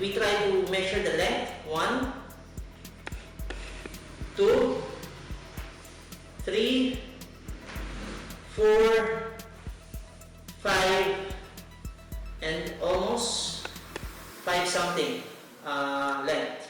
we try to measure the length. 1, 2, 3, 4, 5, and almost 5 something length.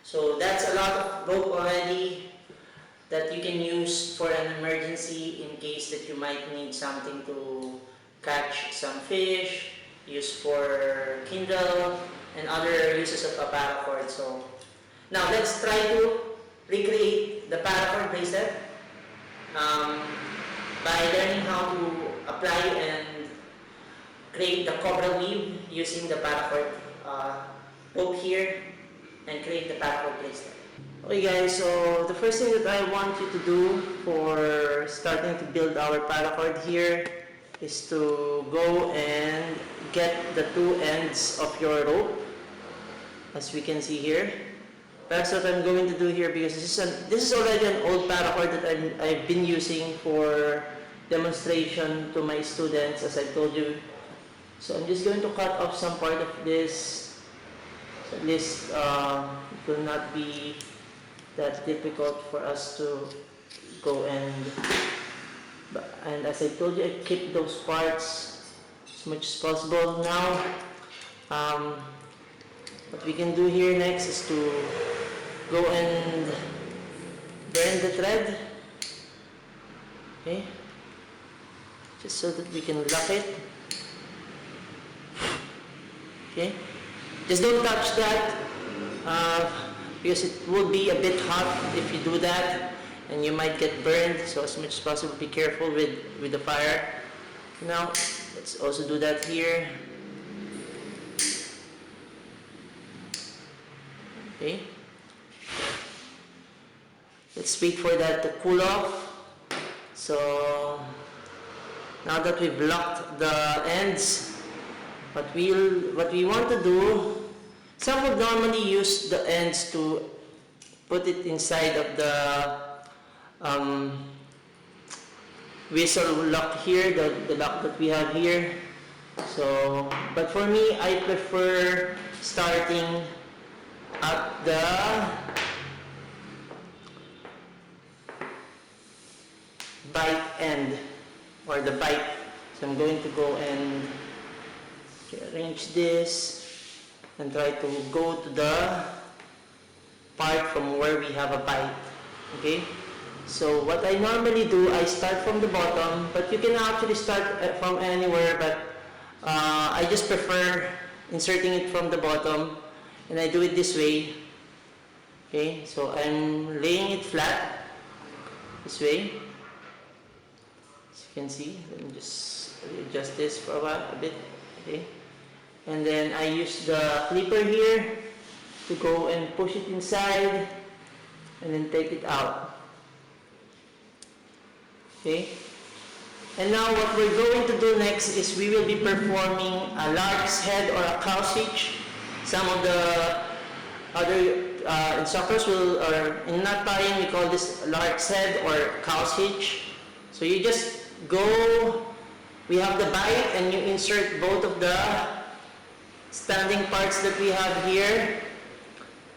So that's a lot of rope already that you can use for an emergency in case that you might need something to catch some fish, use for Kindle, and other uses of a paracord. So now let's try to recreate the paracord bracelet by learning how to apply and create the cobra weave using the paracord rope here and create the paracord bracelet. Okay guys, so the first thing that I want you to do for starting to build our paracord here is to go and get the two ends of your rope, as we can see here. That's what I'm going to do here, because this is already an old paracord that I've been using for demonstration to my students, as I told you. So I'm just going to cut off some part of this, so at least it will not be that difficult for us to go and as I told you, I keep those parts as much as possible. Now what we can do here next is to go and burn the thread, okay, just so that we can lock it. Okay, just don't touch that because it will be a bit hot if you do that, and you might get burned. So as much as possible, be careful with the fire. Now let's also do that here. Okay, let's wait for that to cool off. So now that we've locked the ends, what we want to do, some would normally use the ends to put it inside of the whistle lock here, the lock that we have here. So, but for me, I prefer starting at the bite end, or the bite. So I'm going to go and arrange this and try to go to the part from where we have a bite. Okay, so what I normally do, I start from the bottom, but you can actually start from anywhere, but I just prefer inserting it from the bottom, and I do it this way. Okay, so I'm laying it flat this way, as you can see. Let me just adjust this for a bit. Okay, and then I use the clipper here to go and push it inside and then take it out. Okay, and now what we're going to do next is we will be performing a lark's head or a cow's hitch. Some of the other instructors will, or in knot tying, we call this lark's head or cow's hitch. So you just go, we have the bite, and you insert both of the standing parts that we have here,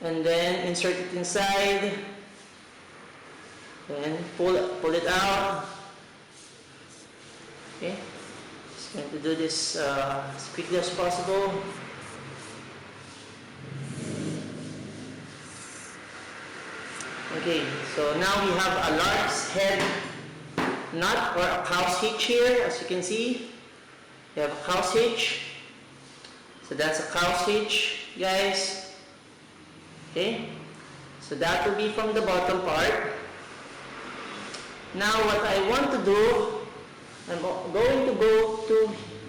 and then insert it inside, then pull it out. Okay, just going to do this as quickly as possible. Okay, so now we have a lark's head knot or a cow's hitch here, as you can see. We have a cow's hitch. So that's a cow's hitch, guys. Okay, so that will be from the bottom part. Now what I want to do, I'm going to go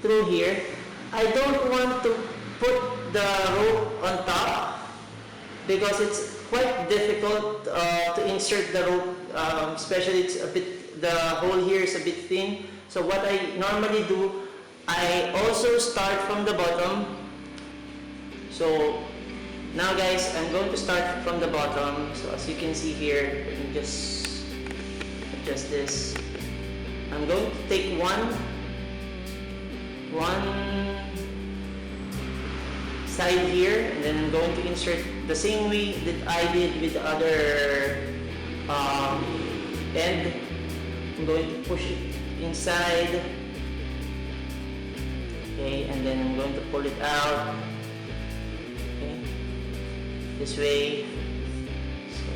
through here. I don't want to put the rope on top because it's quite difficult to insert the rope, especially it's a bit, the hole here is a bit thin. So what I normally do, I also start from the bottom. So now guys, I'm going to start from the bottom. So as you can see here, let me just adjust this. I'm going to take one side here, and then I'm going to insert the same way that I did with the other end. I'm going to push it inside, okay, and then I'm going to pull it out, okay, this way. So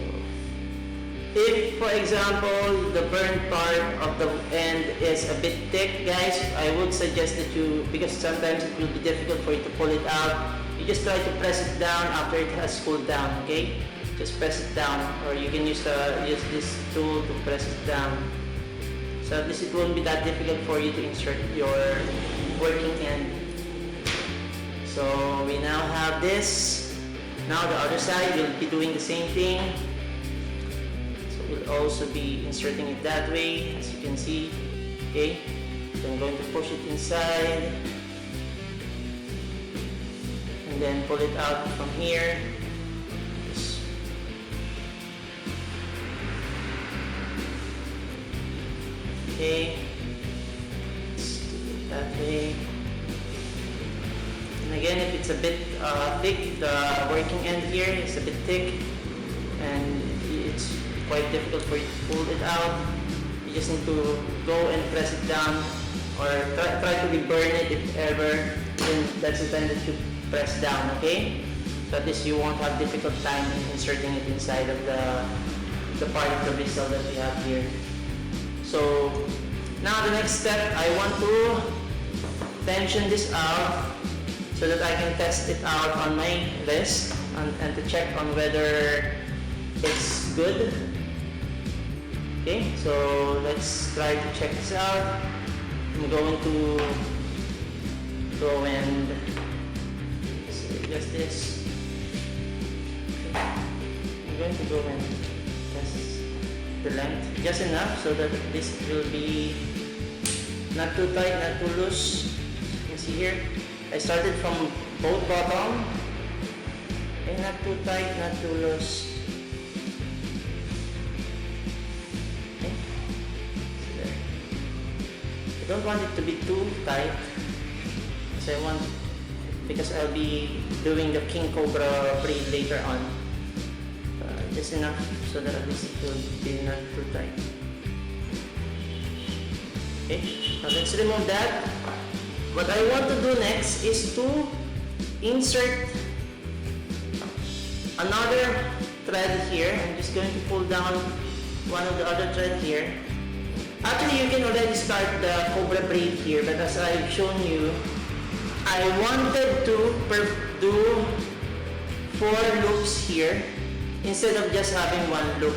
if, for example, the burn part of the end is a bit thick, guys, I would suggest that you, because sometimes it will be difficult for you to pull it out, you just try to press it down after it has cooled down, okay? Just press it down, or you can use this tool to press it down. So at least it won't be that difficult for you to insert your working end. So we now have this. Now the other side, we'll be doing the same thing. So we'll also be inserting it that way, as you can see. Okay, so I'm going to push it inside, and then pull it out from here. Okay, let's do it that way. And again, if it's a bit thick, the working end here is a bit thick, and it's quite difficult for you to pull it out. You just need to go and press it down, or try to reburn it if ever. Then that's the time that you press down. Okay, so at least you won't have difficult time in inserting it inside of the part of the bristle that we have here. So now the next step, I want to tension this out so that I can test it out on my wrist and to check on whether it's good. Okay, so let's try to check this out. I'm going to go and adjust this. Okay. I'm going to go and test the length just enough so that this will be not too tight, not too loose. You can see here, I started from both bottom, and not too tight, not too loose. Okay. So there. I don't want it to be too tight, because I'll be doing the King Cobra braid later on. Just enough so that at least it will be not too tight. Okay, now let's remove that. What I want to do next is to insert another thread here. I'm just going to pull down one of the other thread here. Actually, you can already start the Cobra braid here, but as I've shown you, I wanted to do 4 loops here instead of just having 1 loop.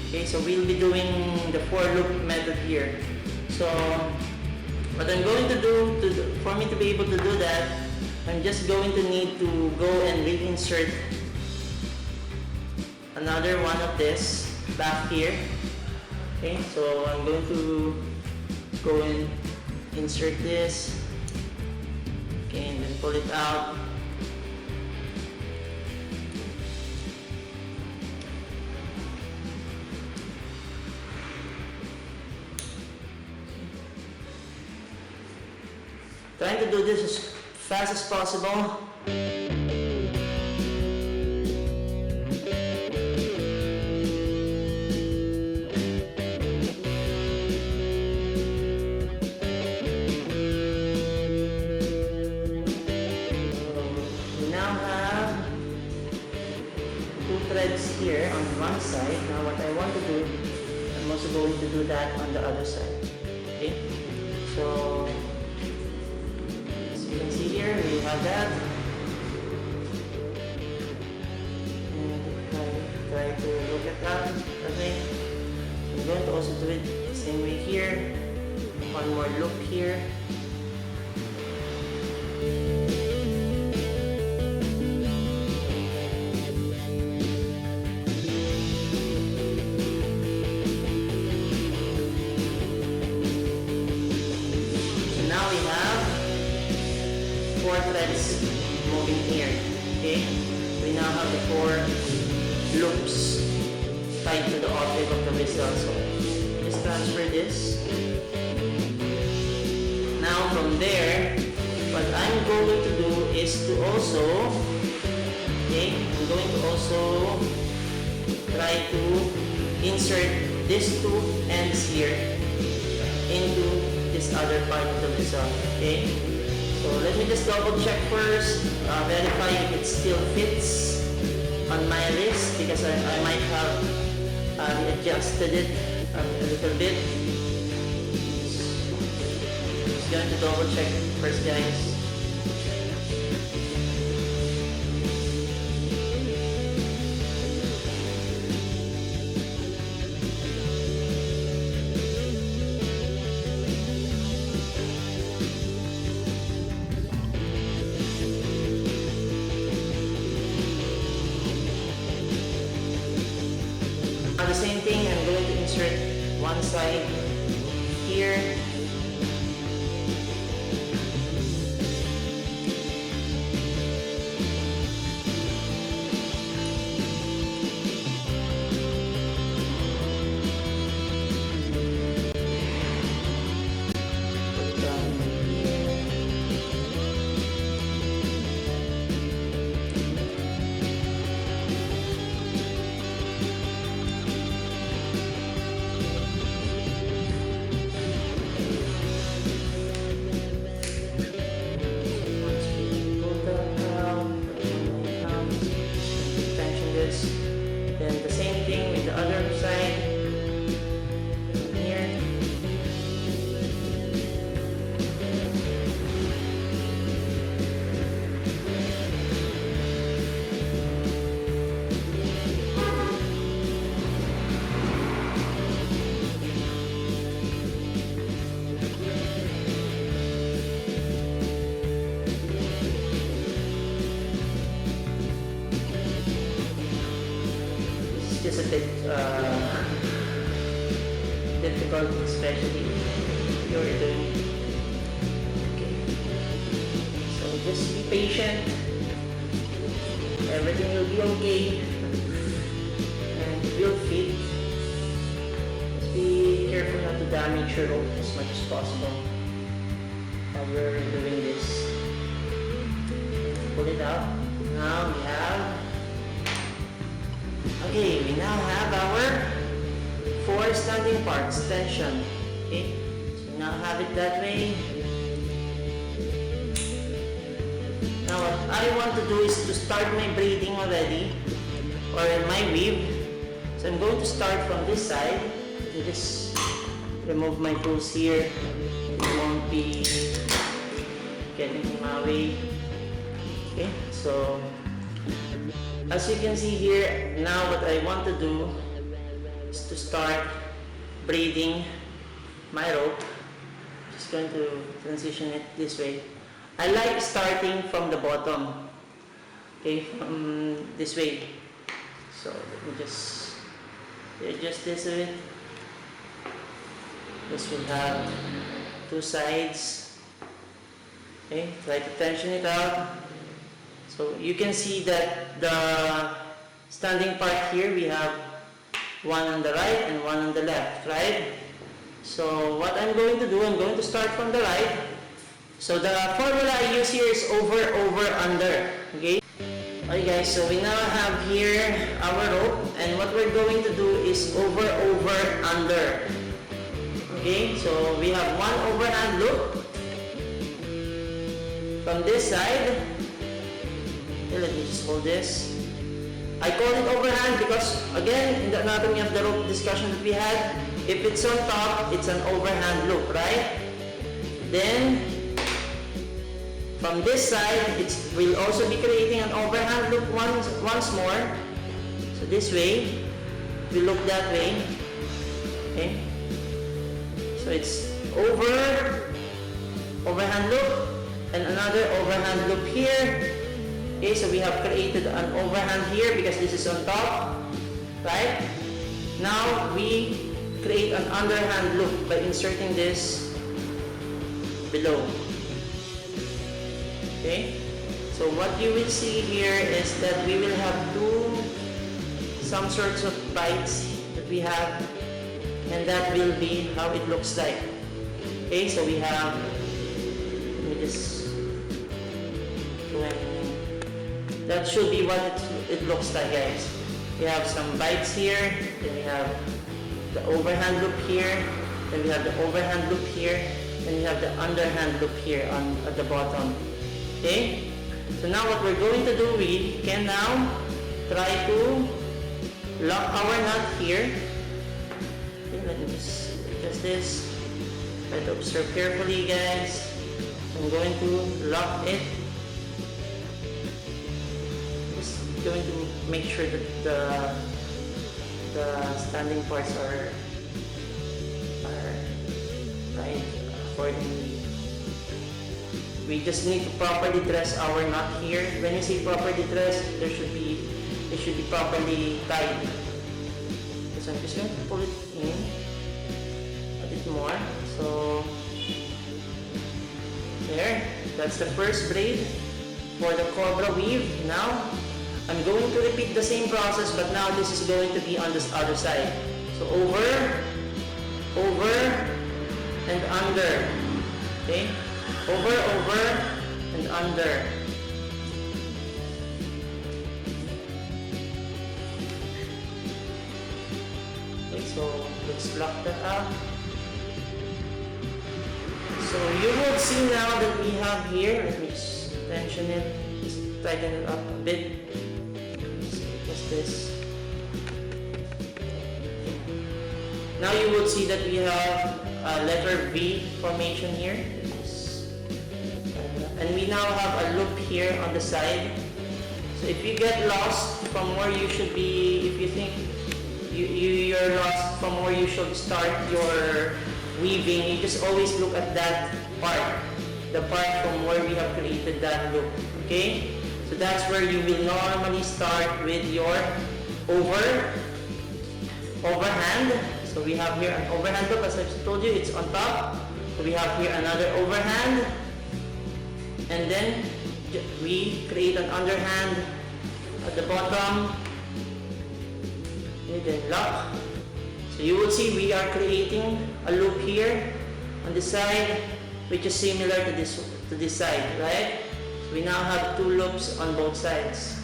Okay, so we'll be doing the 4 loop method here. So what I'm going to do, for me to be able to do that, I'm just going to need to go and reinsert another one of this back here. Okay, so I'm going to go and insert this, okay, and then pull it out. Trying to do this as fast as possible. Threads here on one side. Now what I want to do, I'm also going to do that on the other side. Okay, so as you can see here, we have that. And try to look at that. Okay, I'm going to also do it the same way here. One more loop here. Threads moving here. Okay, we now have the 4 loops tied to the object of the bristle. So just transfer this. Now from there, what I'm going to do is to also, okay, I'm going to also try to insert these two ends here into this other part of the result. Okay, so let me just double check first, verify if it still fits on my wrist, because I might have adjusted it a little bit. Just going to double check first, guys. The same thing, I'm going to insert one side here. Put down here. Then the same thing with the other side here. Just a bit difficult, especially if you're doing. Okay, so just be patient. Everything will be okay, and it will fit. Just be careful not to damage your rope as much as possible while we're doing this. Pull it out. Now we have. Okay, we now have our 4 standing parts tension. Okay, so we now have it that way. Now what I want to do is to start my braiding already, or my weave. So I'm going to start from this side. Let me just remove my tools here. It won't be getting in my way. Okay, so as you can see here, now what I want to do is to start braiding my rope. Just going to transition it this way. I like starting from the bottom, okay, from this way. So let me just adjust this a bit. This will have 2 sides. Okay, try to tension it out. So you can see that the standing part here, we have one on the right and one on the left, right? So what I'm going to do, I'm going to start from the right. So the formula I use here is over, over, under, okay? Okay guys, so we now have here our rope, and what we're going to do is over, over, under. Okay, so we have one overhand loop from this side. Okay, let me just hold this. I call it overhand because, again, in the anatomy of the rope discussion that we had, if it's on top, it's an overhand loop, right? Then, from this side, it will also be creating an overhand loop once more. So this way, we look that way. Okay? So it's overhand loop, and another overhand loop here. Okay, so we have created an overhand here because this is on top, right? Now we create an underhand loop by inserting this below. Okay, so what you will see here is that we will have some sorts of bites that we have, and that will be how it looks like. Okay, so we have, let me just go and that should be what it looks like, guys. We have some bites here, then we have the overhand loop here, then we have the overhand loop here, then we have the underhand loop here at the bottom. Okay? So now what we're going to do, we can now try to lock our knot here. Okay, let me just adjust this. Try to observe carefully, guys. I'm going to lock it. Just going to make sure that the standing parts are right accordingly. We just need to properly dress our knot here. When you say properly dress, it should be properly tied. So I'm just going to pull it in a bit more. So there, that's the first braid for the cobra weave. Now I'm going to repeat the same process, but now this is going to be on this other side. So over, and under. Okay? Over, and under. Okay, so let's lock that up. So you will see now that we have here, let me just tension it, just tighten it up a bit. Just this. Now you will see that we have a letter V formation here. And we now have a loop here on the side. So if you get lost from where you should be, if you think you're lost from where you should start your weaving, you just always look at that part, the part from where we have created that loop. Okay? So that's where you will normally start with your overhand. So we have here an overhand loop, as I told you, it's on top. So we have here another overhand. And then we create an underhand at the bottom. And then lock. So you will see we are creating a loop here on the side, which is similar to this side, right? So we now have two loops on both sides.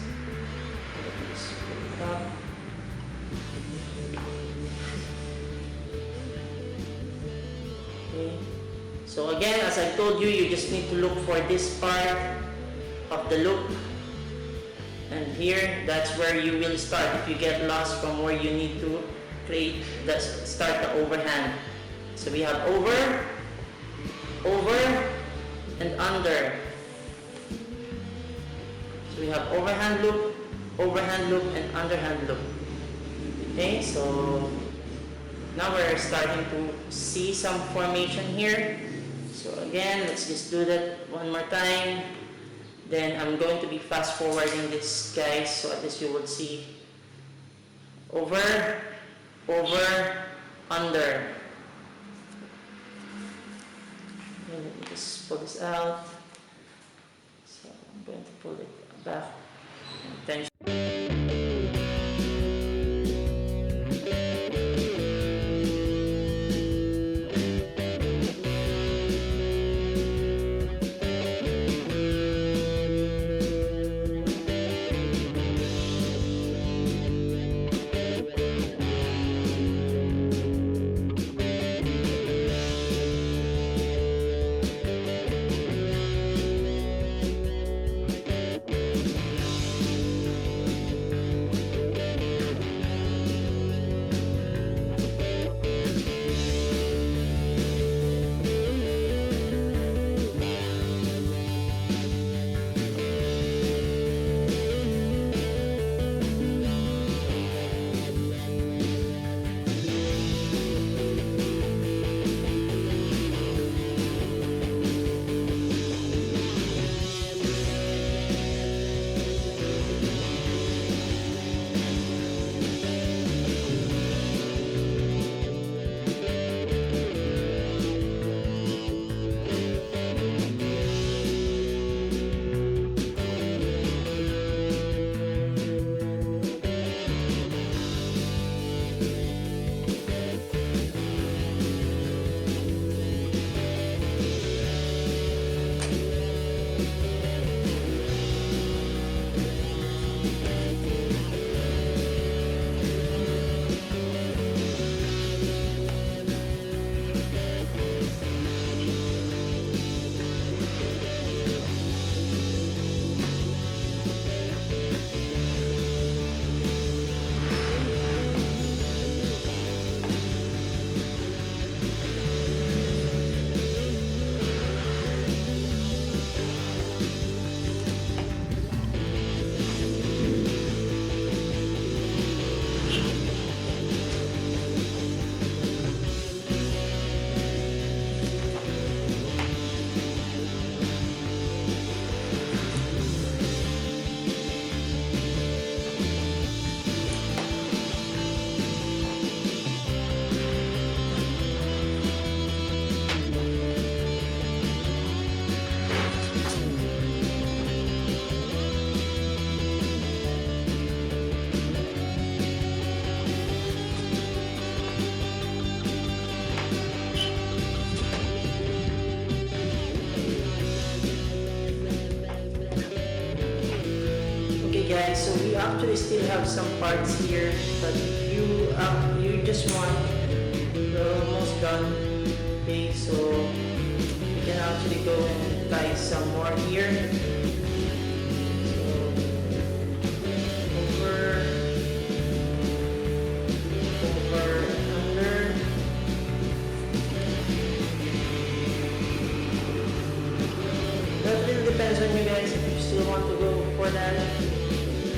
Okay. So again, as I told you, you just need to look for this part of the loop. And here, that's where you will start if you get lost from where you need to start the overhand. So we have over, and under. So we have overhand loop, and underhand loop. Okay, so now we're starting to see some formation here. So again, let's just do that one more time. Then I'm going to be fast forwarding this, guys, so at least you will see over, under. Okay, let me just pull this out. So I'm going to pull it back and tension. guys, so we actually still have some parts here, but you just want the almost done. Okay, so we can actually go and tie some more here. So over, under. That really depends on you guys. If you still want to go for that,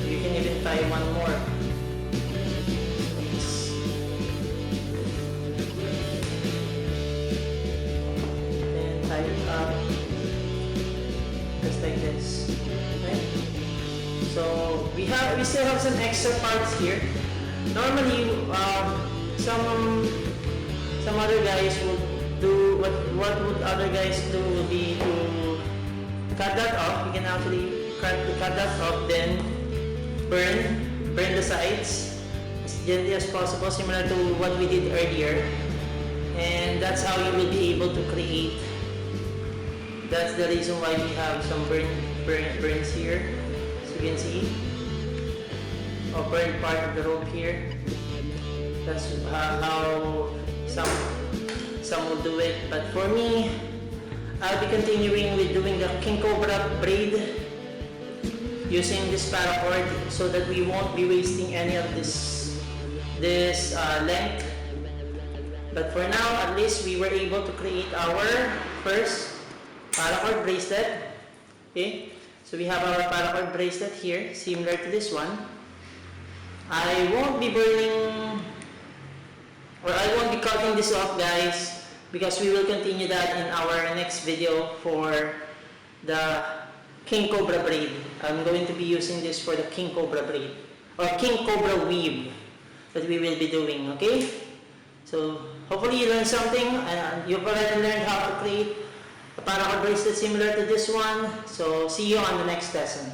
you can even tie one more. And tie it up just like this. Okay? So we still have some extra parts here. Normally, some other guys would do what would other guys do would be to cut that off. You can actually cut that off, then burn the sides as gently as possible, similar to what we did earlier, and that's how you will be able to create. That's the reason why we have some burns here, as you can see, or burn part of the rope here. That's how some will do it, but for me, I'll be continuing with doing the King Cobra braid using this paracord, so that we won't be wasting any of this length. But for now, at least we were able to create our first paracord bracelet. Okay, so we have our paracord bracelet here, similar to this one. I won't be cutting this off, guys, because we will continue that in our next video for the King Cobra braid. I'm going to be using this for the King Cobra braid, or King Cobra weave, that we will be doing, okay? So hopefully you learned something, and you've already learned how to create a paracord bracelet similar to this one. So see you on the next lesson.